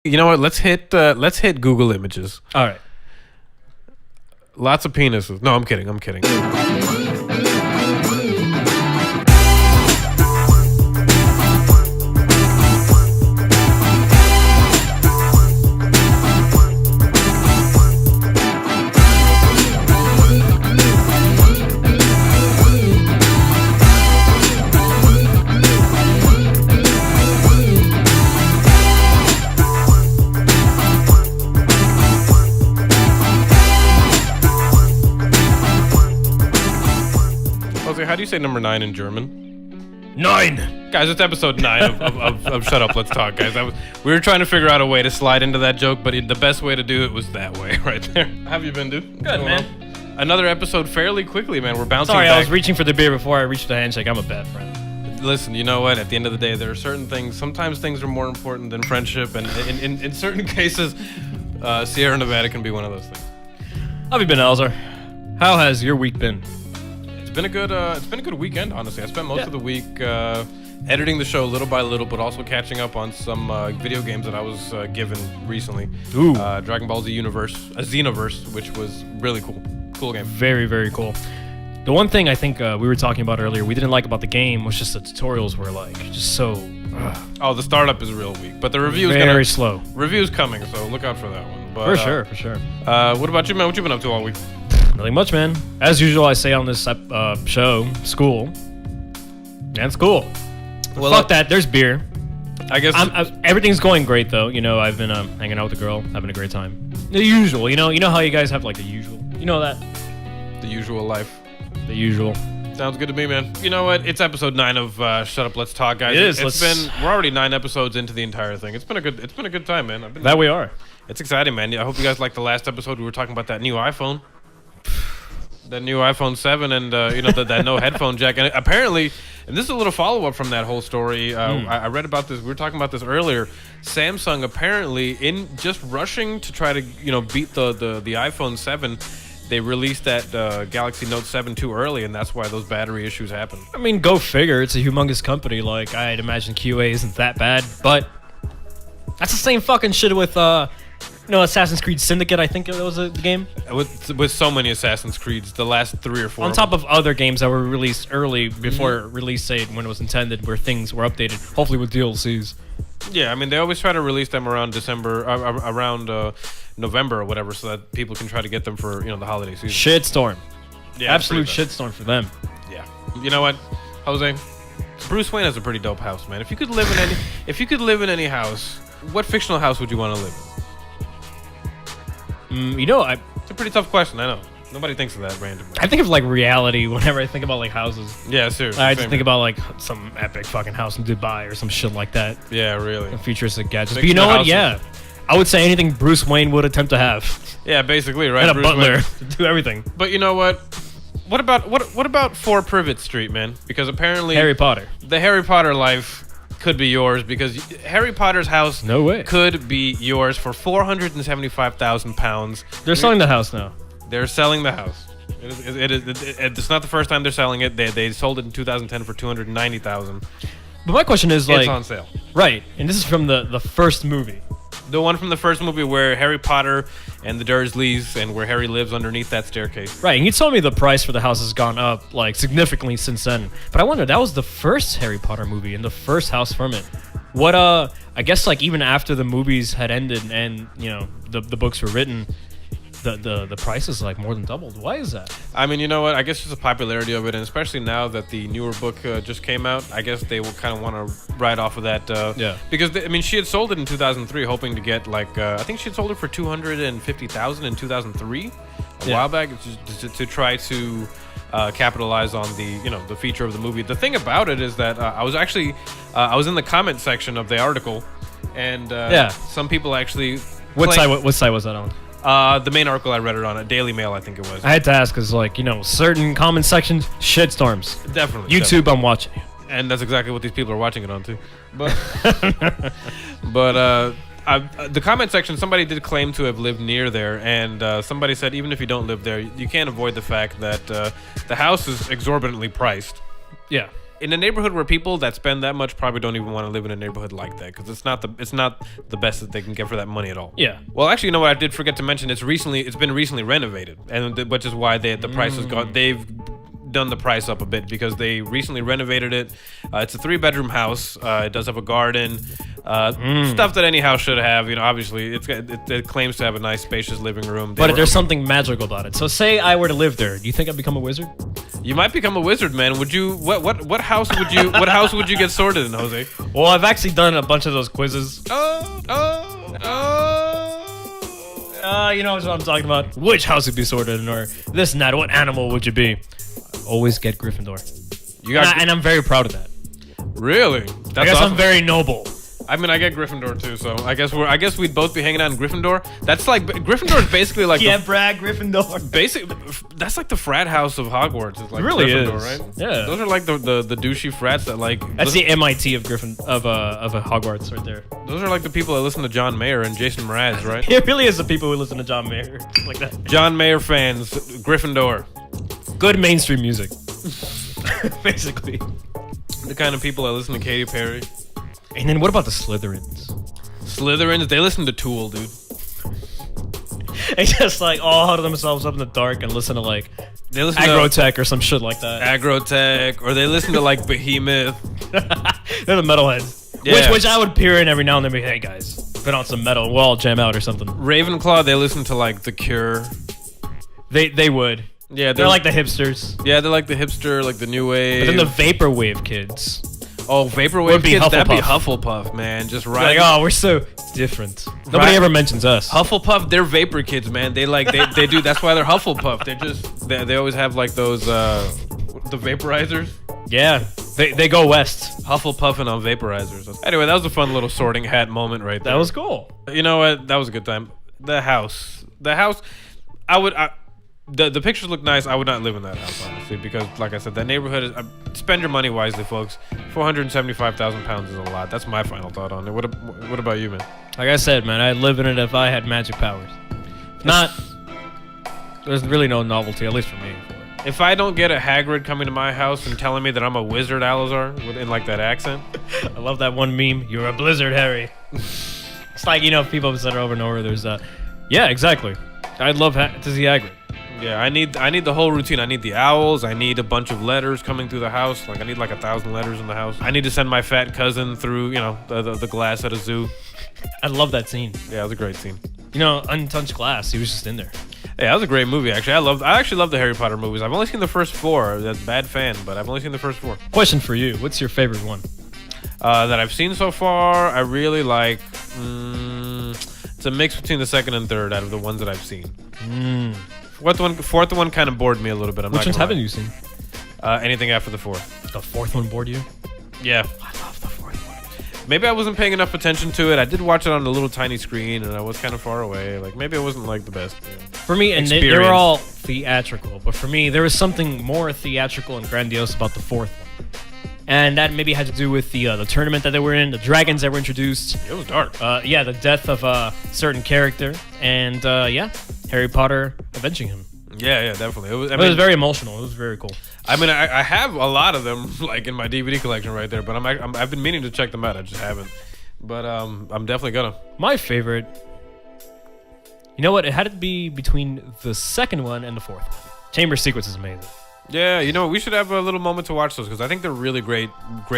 You know what? Let's hit Google Images. All right. Lots of penises. No, I'm kidding. How do you say number 9 in German? 9. Guys, it's episode 9 of Shut Up, Let's Talk, guys. We were trying to figure out a way to slide into that joke, but the best way to do it was that way right there. How have you been, dude? Good, man. Another episode fairly quickly, man. We're bouncing Sorry, back. I was reaching for the beer before I reached the handshake. I'm a bad friend. Listen, you know what? At the end of the day, there are certain things. Sometimes things are more important than friendship, and in certain cases, Sierra Nevada can be one of those things. How have you been, Elzer? How has your week been? It's been a good weekend, honestly. I spent most of the week editing the show little by little, but also catching up on some video games that I was given recently. Ooh. Dragon Ball Z Xenoverse, which was really cool. Cool game. Very, very cool. The one thing I think we were talking about earlier we didn't like about the game was just the tutorials were like just so. Oh, the startup is real weak, but the review's very slow. Review's coming, so look out for that one. But, for sure. What about you, man? What you been up to all week? Nothing much, man. As usual, I say on this show, school. And school. Well, fuck that. There's beer. I guess everything's going great though. You know, I've been hanging out with the girl, having a great time. The usual. You know how you guys have like the usual. You know that. The usual life. The usual. Sounds good to me, man. You know what? It's episode 9 of Shut Up, Let's Talk, guys. It is. We're already 9 episodes into the entire thing. It's been a good time, man. That we are. It's exciting, man. I hope you guys liked the last episode. We were talking about that new iPhone. That new iPhone 7 and that no headphone jack. And apparently, and this is a little follow-up from that whole story. I read about this. We were talking about this earlier. Samsung apparently, in just rushing to try to beat the iPhone 7, they released that Galaxy Note 7 too early, and that's why those battery issues happened. I mean, go figure. It's a humongous company. Like, I'd imagine QA isn't that bad, but that's the same fucking shit with Assassin's Creed Syndicate, I think it was the game. With so many Assassin's Creeds, the last 3 or 4. On top of other games that were released early before release date when it was intended, where things were updated, hopefully with DLCs. Yeah, I mean, they always try to release them around November or whatever, so that people can try to get them for the holiday season. Shitstorm. Yeah, absolute shitstorm for them. Yeah. You know what, Jose? Bruce Wayne has a pretty dope house, man. If you could live in any house, what fictional house would you want to live in? It's a pretty tough question. I know. Nobody thinks of that randomly. I think of like reality whenever I think about like houses. Yeah, seriously. I just think about like some epic fucking house in Dubai or some shit like that. Yeah, really. Futuristic gadgets. But you know what? Yeah. I would say anything Bruce Wayne would attempt to have. Yeah, basically, right? And Bruce a butler Wayne. to do everything. But you know what? What about 4 Privet Street, man? Because apparently Harry Potter. The Harry Potter life could be yours because Harry Potter's house could be yours for £475,000. They're selling the house now. They're selling the house. It's not the first time they're selling it. They sold it in 2010 for $290,000. But my question is, like, it's on sale, right? And this is from the first movie. The one from the first movie where Harry Potter and the Dursleys and where Harry lives underneath that staircase. Right, and you told me the price for the house has gone up like significantly since then. But I wonder, that was the first Harry Potter movie and the first house from it. What I guess like even after the movies had ended and the books were written, the price is like more than doubled. Why is that? I mean, you know what? I guess just the popularity of it, and especially now that the newer book just came out, I guess they will kind of want to ride off of that. Because she had sold it in 2003, hoping to get like I think she had sold it for $250,000 in 2003, a while back, to try to capitalize on the feature of the movie. The thing about it is that I was in the comment section of the article, and some people actually. What site was that on? The main article I read it on, Daily Mail, I think it was. I had to ask because, certain comment sections, shitstorms. Definitely. YouTube, I'm watching. And that's exactly what these people are watching it on, too. But, the comment section, somebody did claim to have lived near there, and somebody said even if you don't live there, you can't avoid the fact that the house is exorbitantly priced. Yeah. in a neighborhood where people that spend that much probably don't even want to live in a neighborhood like that because it's not the best that they can get for that money at all. Yeah. Well, actually, you know what? I did forget to mention it's been recently renovated, and which is why the price has gone. They've done the price up a bit because they recently renovated it. It's a 3-bedroom house. It does have a garden, stuff that any house should have. You know, obviously, it claims to have a nice, spacious living room. But there's something magical about it. So, say I were to live there, do you think I'd become a wizard? You might become a wizard, man. Would you? What house would you? What house would you get sorted in, Jose? Well, I've actually done a bunch of those quizzes. You know what I'm talking about. Which house would be sorted in, or this and that. What animal would you be? Always get Gryffindor. And I'm very proud of that. Really? I guess awesome. I'm very noble. I mean, I get Gryffindor too, so I guess we'd both be hanging out in Gryffindor. That's like Gryffindor is basically like Brad Gryffindor. Basically, that's like the frat house of Hogwarts. It's like it really Gryffindor, is, right? Yeah. Those are like the douchey frats that like. That's the MIT of a Hogwarts right there. Those are like the people that listen to John Mayer and Jason Mraz, right? It really is the people who listen to John Mayer like that. John Mayer fans, Gryffindor. Good mainstream music, basically. The kind of people that listen to Katy Perry. And then what about the Slytherins? Slytherins, they listen to Tool, dude. They just like all huddle themselves up in the dark and listen to like Agrotech or some shit like that. Agrotech, or they listen to like Behemoth. They're the metalheads. Yeah. Which I would peer in every now and then and be, hey guys, put on some metal, we'll all jam out or something. Ravenclaw, they listen to like The Cure. They would. Yeah, they're like the hipsters. Yeah, they're like the hipster, like the new wave. But then the vaporwave kids. Oh, vaporwave kids, that'd be Hufflepuff, man. Just right. Like, oh, we're so different. Nobody ever mentions us. Hufflepuff, they're vapor kids, man. They do. That's why they're Hufflepuff. They always have like those the vaporizers. Yeah, they go west. Hufflepuffing on vaporizers. Anyway, that was a fun little sorting hat moment right there. That was cool. You know what? That was a good time. The house. The pictures look nice. I would not live in that house, honestly, because, like I said, that neighborhood is. Spend your money wisely, folks. 475,000 pounds is a lot. That's my final thought on it. What about you, man? Like I said, man, I'd live in it if I had magic powers. If not, there's really no novelty, at least for me. If I don't get a Hagrid coming to my house and telling me that I'm a wizard, Alazar, in like that accent. I love that one meme. You're a blizzard, Harry. It's like, you know, people have said it over and over. There's yeah, exactly. I'd love to see Hagrid. Yeah, I need the whole routine. I need the owls. I need a bunch of letters coming through the house. Like I need like 1,000 letters in the house. I need to send my fat cousin through, you know, the glass at a zoo. I love that scene. Yeah, it was a great scene. You know, untouched glass. He was just in there. Yeah, that was a great movie. Actually, I actually love the Harry Potter movies. I've only seen the first 4. That's a bad fan, but I've only seen the first 4. Question for you: what's your favorite one? That I've seen so far, I really like. It's a mix between the second and third out of the ones that I've seen. Fourth one kind of bored me a little bit. Which ones haven't you seen? Anything after the fourth. The fourth one bored you? Yeah. I love the fourth one. Maybe I wasn't paying enough attention to it. I did watch it on a little tiny screen, and I was kind of far away. Like maybe it wasn't like the best. You know, for me, and they were all theatrical, but for me, there was something more theatrical and grandiose about the fourth one. And that maybe had to do with the tournament that they were in, the dragons that were introduced. It was dark. Yeah, the death of a certain character, and yeah, Harry Potter avenging him. Yeah, definitely. It was very emotional. It was very cool. I mean, I have a lot of them like in my DVD collection right there, but I've been meaning to check them out. I just haven't. But I'm definitely gonna. My favorite. You know what? It had to be between the second one and the fourth one. Chamber of Secrets is amazing. Yeah, you know what? We should have a little moment to watch those because I think they're really great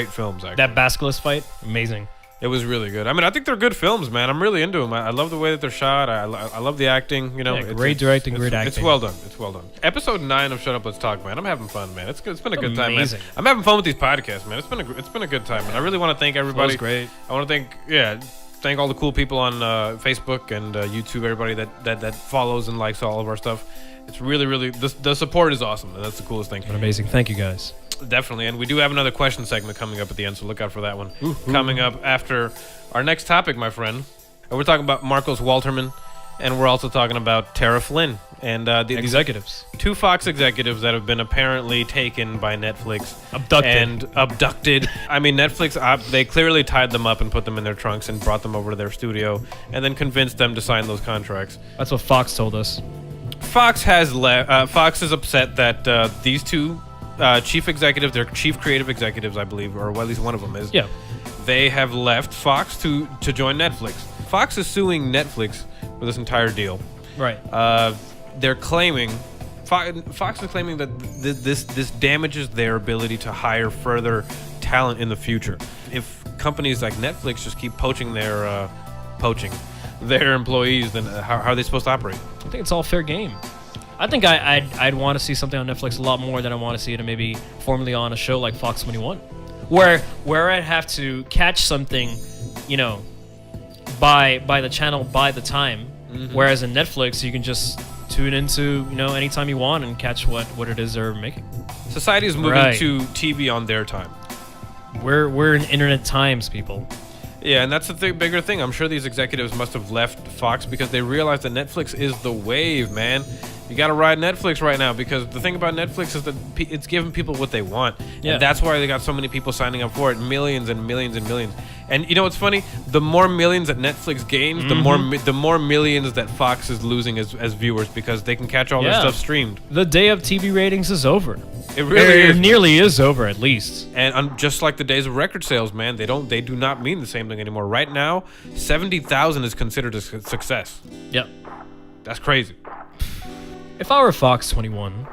films. Actually, that Basilisk fight, amazing. It was really good. I mean, I think they're good films, man. I'm really into them. I love the way that they're shot. I love the acting. You know, yeah, great directing, great acting. It's well done. It's well done. Episode 9 of Shut Up, Let's Talk, man. I'm having fun, man. It's been a good time, man. I'm having fun with these podcasts, man. It's been a good time, man. I really want to thank everybody. That was great. I want to thank all the cool people on Facebook and YouTube. Everybody that follows and likes all of our stuff. It's really the support is awesome, and that's the coolest thing. Amazing. Thank you, guys. Definitely, and we do have another question segment coming up at the end, so look out for that one. Coming up after our next topic, my friend. And we're talking about Marcos Walterman, and we're also talking about Tara Flynn and the executives. 2 Fox executives that have been apparently taken by Netflix. Abducted. I mean, Netflix, they clearly tied them up and put them in their trunks and brought them over to their studio and then convinced them to sign those contracts. That's what Fox told us. Fox is upset that these 2 chief executives, their chief creative executives, I believe, or well, at least one of them is. Yeah. They have left Fox to join Netflix. Fox is suing Netflix for this entire deal. Right. They're claiming, Fox is claiming that this damages their ability to hire further talent in the future. If companies like Netflix just keep poaching their employees, then how are they supposed to operate? I think it's all fair game. I think I'd want to see something on Netflix a lot more than I want to see it maybe formerly on a show like Fox 21, where I'd have to catch something, by the channel, by the time. Mm-hmm. Whereas in Netflix, you can just tune into anytime you want and catch what it is they're making. Society is moving to TV on their time. We're in internet times, people. Yeah, and that's the bigger thing. I'm sure these executives must have left Fox because they realized that Netflix is the wave, man. You got to ride Netflix right now because the thing about Netflix is that it's giving people what they want. Yeah. And that's why they got so many people signing up for it. Millions and millions and millions. And you know what's funny? The more millions that Netflix gains, the more millions that Fox is losing as viewers because they can catch all their stuff streamed. The day of TV ratings is over. It really is. It nearly is over, at least. And just like the days of record sales, man, they do not mean the same thing anymore. Right now, 70,000 is considered a success. Yep. That's crazy. If I were Fox 21,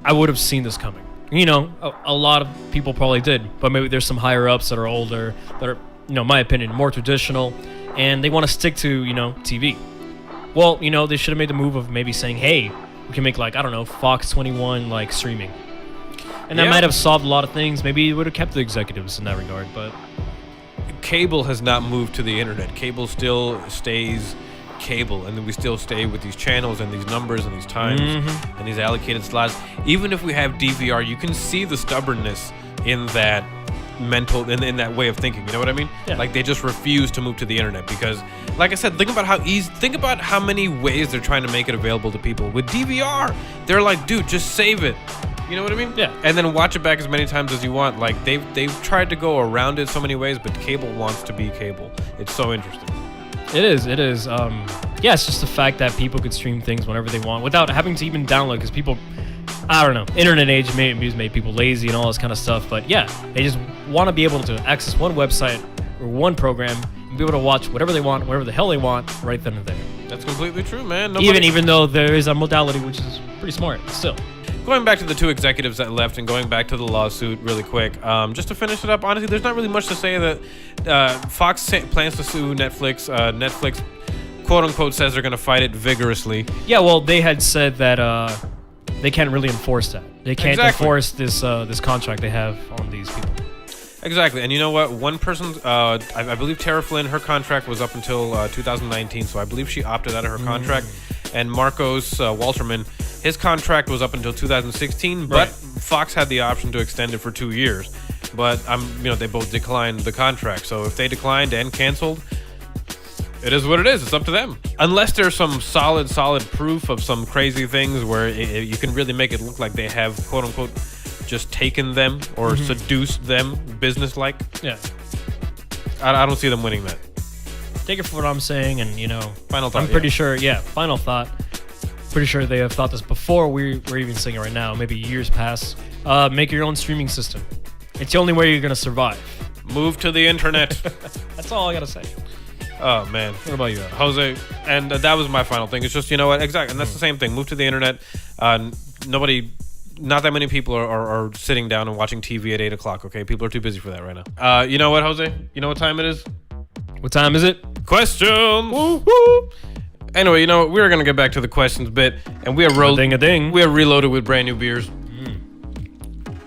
I would have seen this coming. A lot of people probably did, but maybe there's some higher ups that are older, that are, my opinion, more traditional, and they want to stick to, TV. Well, they should have made the move of maybe saying, hey, we can make Fox 21 streaming. And that might have solved a lot of things. Maybe it would have kept the executives in that regard, but cable has not moved to the internet. Cable still stays cable, and then we still stay with these channels and these numbers and these times and these allocated slots. Even if we have DVR, you can see the stubbornness in that mental in that way of thinking. You know what I mean? Yeah. Like they just refuse to move to the internet because, like I said, think about how many ways they're trying to make it available to people. With DVR, they're like, dude, just save it. You know what I mean? Yeah. And then watch it back as many times as you want. Like they've tried to go around it so many ways, but cable wants to be cable. It's so interesting. It is. It's just the fact that people could stream things whenever they want without having to even download, because people, I don't know, internet age made people lazy and all this kind of stuff, but yeah, they just want to be able to access one website or one program and be able to watch whatever they want, whatever the hell they want, right then and there. That's completely true, man. Even though there is a modality which is pretty smart, still. Going back to the two executives that left and going back to the lawsuit really quick, just to finish it up, honestly, there's not really much to say that Fox plans to sue Netflix. Netflix, quote-unquote, says they're going to fight it vigorously. Yeah, well, they had said that they can't really enforce that. They can't enforce this contract they have on these people. Exactly, and you know what? One person, I believe Tara Flynn, her contract was up until 2019, so I believe she opted out of her contract. And Marcos Walterman, his contract was up until 2016, but Fox had the option to extend it for 2 years. But they both declined the contract. So if they declined and canceled, it is what it is. It's up to them. Unless there's some solid proof of some crazy things where you can really make it look like they have, quote unquote, just taken them or seduced them business-like. Yeah. I don't see them winning that. Take it for what I'm saying, and final thought. I'm pretty sure. Yeah, final thought. Pretty sure they have thought this before we're even saying it right now. Maybe years past. Make your own streaming system. It's the only way you're gonna survive. Move to the internet. That's all I gotta say. Oh man, what about you, Jose? And that was my final thing. It's just exactly, and that's the same thing. Move to the internet. Not that many people are sitting down and watching TV at 8 o'clock. Okay, people are too busy for that right now. You know what, Jose? You know what time it is? What time is it? Questions. Woo-hoo. Anyway, we're gonna get back to the questions bit, and we are ding. We are reloaded with brand new beers.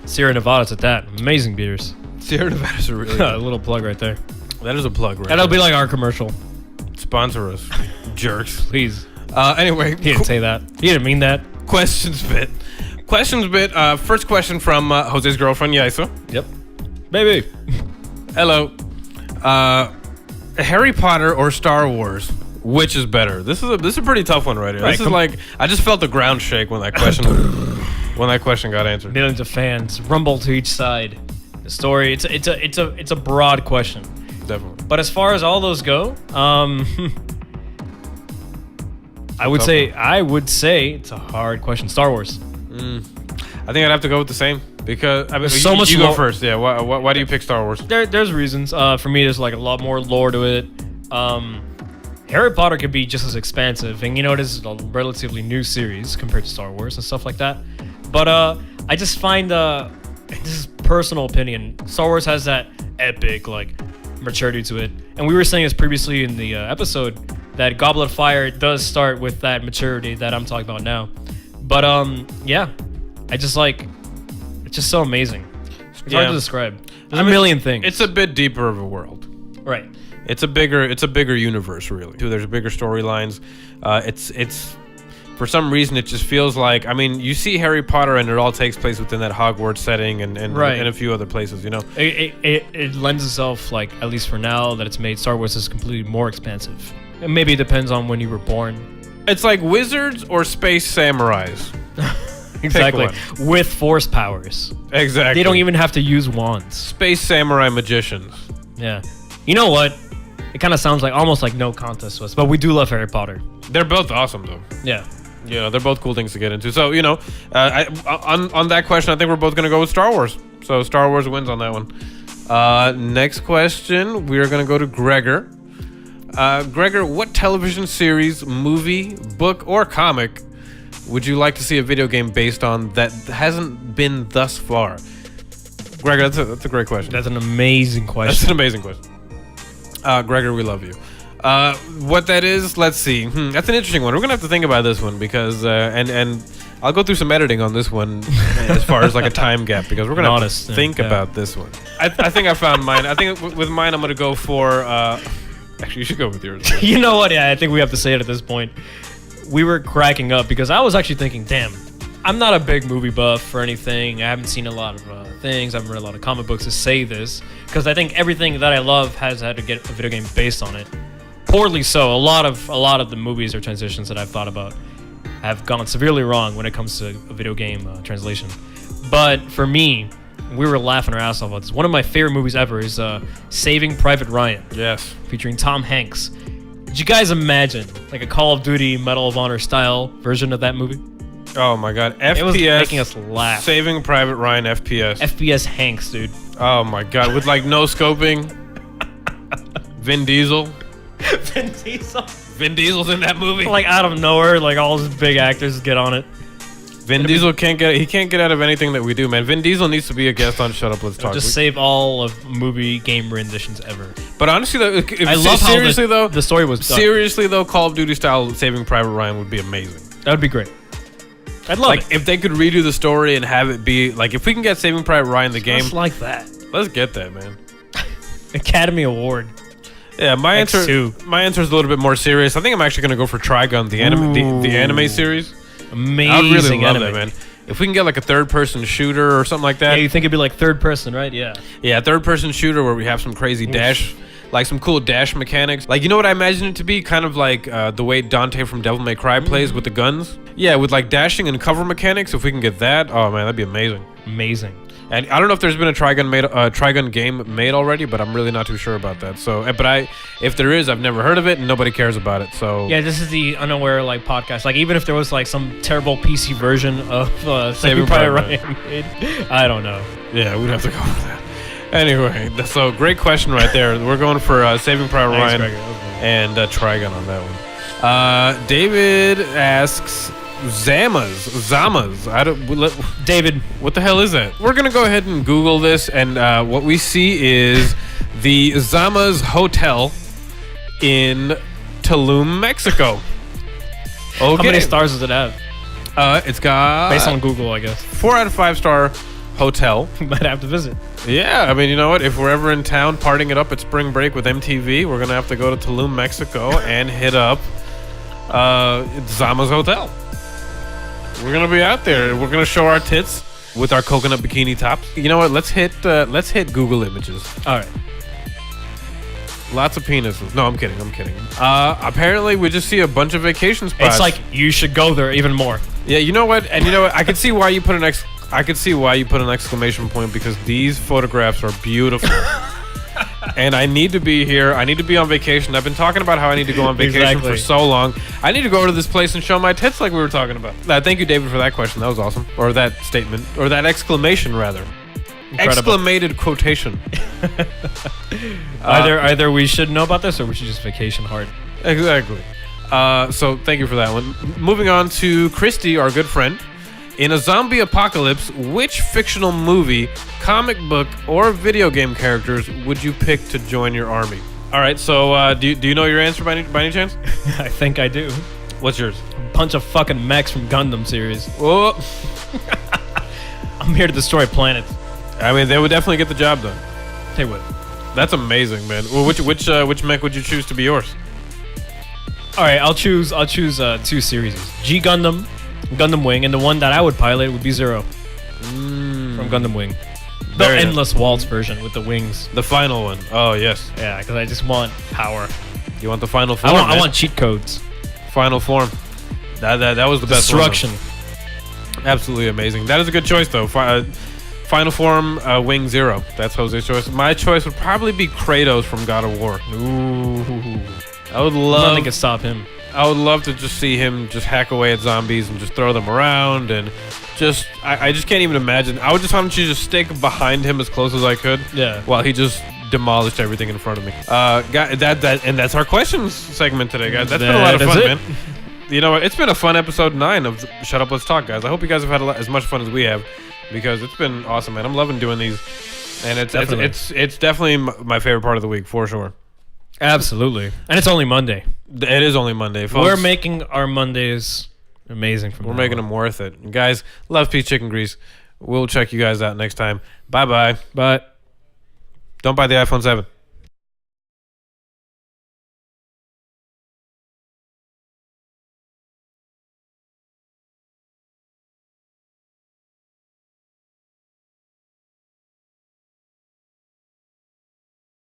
Sierra Nevada's at that. Amazing beers. Sierra Nevada's are really good. A little plug right there. That is a plug, right? That'll be like our commercial. Sponsor us, jerks, please. Anyway, he didn't say that. He didn't mean that. Questions bit. First question from Jose's girlfriend, Yaisa. Yep. Baby. Hello. Harry Potter or Star Wars? Which is better? This is a pretty tough one right here. This is like, I just felt the ground shake when that question got answered. Millions of fans rumble to each side. The story. It's a broad question. Definitely. But as far as all those go, I would say it's a hard question. Star Wars. I think I'd have to go with the same. Because I mean, so much you go lore. first. Yeah. Why do you pick Star Wars? There's reasons. For me, there's like a lot more lore to it. Harry Potter could be just as expansive, and it is a relatively new series compared to Star Wars and stuff like that. But I just find this is personal opinion. Star Wars has that epic like maturity to it, and we were saying this previously in the episode that Goblet of Fire does start with that maturity that I'm talking about now. But yeah, I just like it's just so amazing. It's hard to describe. There's a million things. It's a bit deeper of a world, right? It's a bigger universe, really. Too. There's bigger storylines. It's for some reason it just feels like, I mean, you see Harry Potter and it all takes place within that Hogwarts setting and a few other places, It lends itself, like, at least for now that it's made, Star Wars is completely more expansive. And maybe it depends on when you were born. It's like wizards or space samurais. Exactly. With force powers. Exactly. They don't even have to use wands. Space samurai magicians. Yeah. You know what? It kind of sounds like almost like no contest to us, but we do love Harry Potter. They're both awesome, though. Yeah. They're both cool things to get into. So, on that question, I think we're both going to go with Star Wars. So, Star Wars wins on that one. Next question, we are going to go to Gregor. Gregor, what television series, movie, book, or comic would you like to see a video game based on that hasn't been thus far? Gregor, that's a great question. That's an amazing question. That's an amazing question. Gregor, we love you. What that is, let's see. That's an interesting one. We're gonna have to think about this one because and I'll go through some editing on this one as far as like a time gap because we're gonna have to think about this one. I think I found mine. I think with mine I'm gonna go for. Actually, you should go with yours. You know what? Yeah, I think we have to say it at this point. We were cracking up because I was actually thinking, damn, I'm not a big movie buff or anything. I haven't seen a lot of things. I haven't read a lot of comic books to say this because I think everything that I love has had to get a video game based on it. Poorly so. A lot of the movies or transitions that I've thought about have gone severely wrong when it comes to a video game translation. But for me, we were laughing our ass off about this. One of my favorite movies ever is Saving Private Ryan. Yes. Featuring Tom Hanks. Did you guys imagine like a Call of Duty Medal of Honor style version of that movie? Oh my god, FPS. It was making us laugh. Saving Private Ryan FPS. FPS Hanks, dude. Oh my god, with like no scoping. Vin Diesel. Vin Diesel. Vin Diesel's in that movie. Like out of nowhere, like all these big actors get on it. Vin Diesel can't get out of anything that we do, man. Vin Diesel needs to be a guest on Shut Up, Let's Talk. Just save all of movie game renditions ever. But honestly, though, I love seriously how the story was done. Seriously though, Call of Duty style Saving Private Ryan would be amazing. That would be great. I'd love it. If they could redo the story and have it be like, if we can get Saving Private Ryan the game, just like that. Let's get that, man. Academy Award. Yeah, my answer is a little bit more serious. I think I'm actually gonna go for Trigun, the anime series. Amazing. I would really love anime. that, man. If we can get like a third-person shooter or something like that. Yeah, you think it'd be like third person, right? Yeah. Yeah, third-person shooter where we have some crazy dash, like some cool dash mechanics. Like, you know what I imagine it to be? Kind of like the way Dante from Devil May Cry plays with the guns. Yeah, with like dashing and cover mechanics. If we can get that, oh man, that'd be amazing. Amazing. And I don't know if there's been a Trigun game made already, but I'm really not too sure about that. So, if there is, I've never heard of it, and nobody cares about it. So yeah, this is the unaware like podcast. Like even if there was like some terrible PC version of Saving Private Ryan made, I don't know. Yeah, we'd have to go with that. Anyway, so great question right there. We're going for Saving Private Ryan and Trigun on that one. David asks. Zamas. David, what the hell is that? We're gonna go ahead and Google this, and what we see is the Zamas Hotel in Tulum, Mexico. Okay. How many stars does it have? It's got based on Google, I guess. 4 out of 5 star hotel. Might have to visit. Yeah, I mean, you know what? If we're ever in town partying it up at spring break with MTV, we're gonna have to go to Tulum, Mexico, and hit up Zama's Hotel. We're gonna be out there. We're gonna show our tits with our coconut bikini tops. You know what? Let's hit Google Images. All right. Lots of penises. No, I'm kidding. Apparently, we just see a bunch of vacation spots. It's like you should go there even more. Yeah, you know what? And you know what? I could see why you put an exclamation point because these photographs are beautiful. and I need to be here. I need to be on vacation. I've been talking about how I need to go on vacation for so long. I need to go to this place and show my tits like we were talking about. Thank you, David, for that question. That was awesome. Or that statement. Or that exclamation, rather. Incredible. Exclamated quotation. Either we should know about this or we should just vacation hard. Exactly. So thank you for that one. Moving on to Christy, our good friend. In a zombie apocalypse, which fictional movie, comic book, or video game characters would you pick to join your army? All right, so do you know your answer by any chance? I think I do. What's yours? A bunch of fucking mechs from Gundam series. Oh. I'm here to destroy planets. I mean, they would definitely get the job done. They would. That's amazing, man. Well, which mech would you choose to be yours? All right, I'll choose 2 series: G Gundam, Gundam Wing, and the one that I would pilot would be Zero from Gundam Wing. The Endless Waltz version with the wings. The final one. Oh yes. Yeah, because I just want power. You want the final form? I want cheat codes. Final form. That was the best one. Destruction. Absolutely amazing. That is a good choice though. Final form, Wing Zero. That's Jose's choice. My choice would probably be Kratos from God of War. Ooh. I would love. Nothing can stop him. I would love to just see him just hack away at zombies and just throw them around and just. I just can't even imagine. I would just want to just stick behind him as close as I could. Yeah. While he just demolished everything in front of me. And that's our questions segment today, guys. That's been a lot of fun, man. You know what? It's been a fun episode 9 of Shut Up, Let's Talk, guys. I hope you guys have had as much fun as we have, because it's been awesome, man. I'm loving doing these, and it's definitely my favorite part of the week for sure. Absolutely, and it's only Monday. It is only Monday, folks. We're making our Mondays amazing. We're making them worth it, and guys. Love, peace, chicken grease. We'll check you guys out next time. Bye. Bye. Don't buy the iPhone 7.